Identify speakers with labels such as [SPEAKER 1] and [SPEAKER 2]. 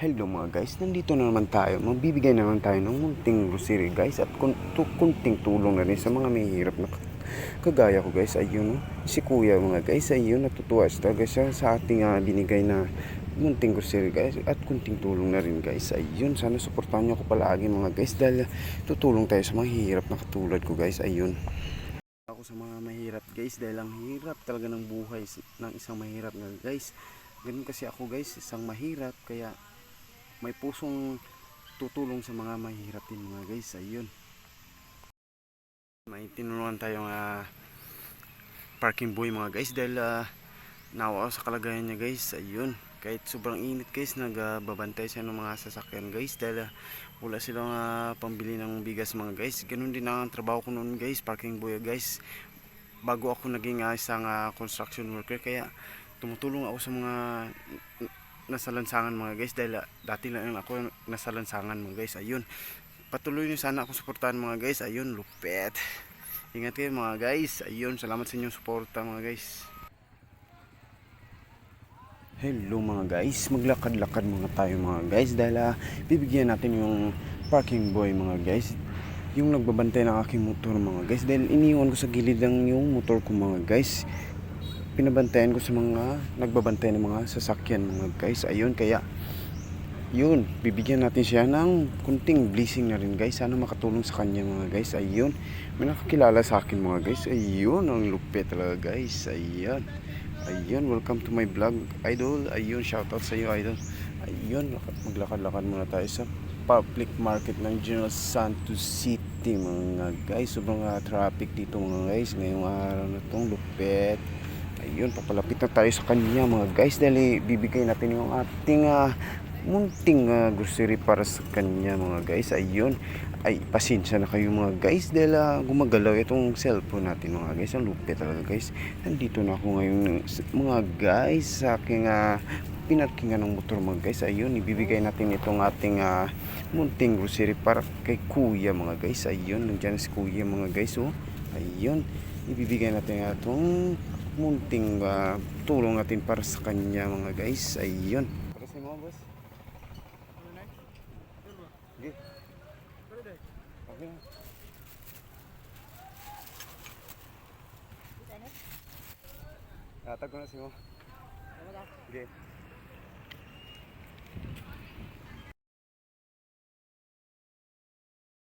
[SPEAKER 1] Hello mga guys, nandito na naman tayo. Magbibigay na naman tayo ng munting grocery guys at kunting tulong na rin sa mga mahihirap na kagaya ko guys. Ayun, si kuya mga guys, ayun, natutuwa talaga siya sa ating binigay na munting grocery guys at kunting tulong na rin guys. Ayun, sana suportahan niyo ako palagi mga guys dahil tutulong tayo sa mga mahihirap na katulad ko guys. Ayun. Ako sa mga mahirap guys dahil ang hirap talaga ng buhay ng isang mahirap na guys. Ganun kasi ako guys, isang mahirap kaya may pusong tutulong sa mga mahihirap din mga guys. Ayun, may tinulungan tayong parking boy mga guys dahil naawa sa kalagayan niya guys. Ayun, kahit sobrang init guys, nagbabantay siya ng mga sasakyan guys dahil wala silang pambili ng bigas mga guys. Ganun din ang trabaho ko noon guys, parking boy guys, bago ako naging isang construction worker. Kaya tumutulong ako sa mga nasa lansangan mga guys dahil dati lang ako nasa lansangan mga guys. Ayun, patuloy nyo sana ako suportahan mga guys. Ayun, lupet, ingat kayo mga guys. Ayun, salamat sa inyong suporta mga guys. Hello mga guys, maglakad-lakad muna tayo mga guys dahil bibigyan natin yung parking boy mga guys, yung nagbabantay ng aking motor mga guys, dahil iniwan ko sa gilid lang yung motor ko mga guys. Pinabantayan ko sa mga nagbabantay ng mga sasakyan mga guys. Ayun, kaya yun, bibigyan natin siya ng kunting blessing na rin guys. Sana makatulong sa kanya mga guys. Ayun, may nakakilala sa akin mga guys. Ayun, ang lupit talaga guys. Ayun, ayun, welcome to my vlog idol. Ayun, shoutout sa iyo idol. Ayun, maglakad-lakad muna tayo sa public market ng General Santos City mga guys. Sobrang traffic dito mga guys ngayong araw na tong lupit. Ayun, papalapit na tayo sa kanya mga guys dahil bibigay natin yung ating munting grocery para sa kanya mga guys. Ayun, ay pasensya na kayo mga guys dahil gumagalaw itong cellphone natin mga guys. Ang lupit talaga guys. Nandito na ako ngayon mga guys sa aking pinarkingan ng motor mga guys. Ayun, ibibigay natin itong ating munting grocery para kay kuya mga guys. Ayun, nandiyan si kuya mga guys. Oh, ayun, ibibigay natin itong munting tulong natin para sa kanya mga guys. Ayun, para sa mga boss. Okay. Okay. Tag ko na si mo. Okay.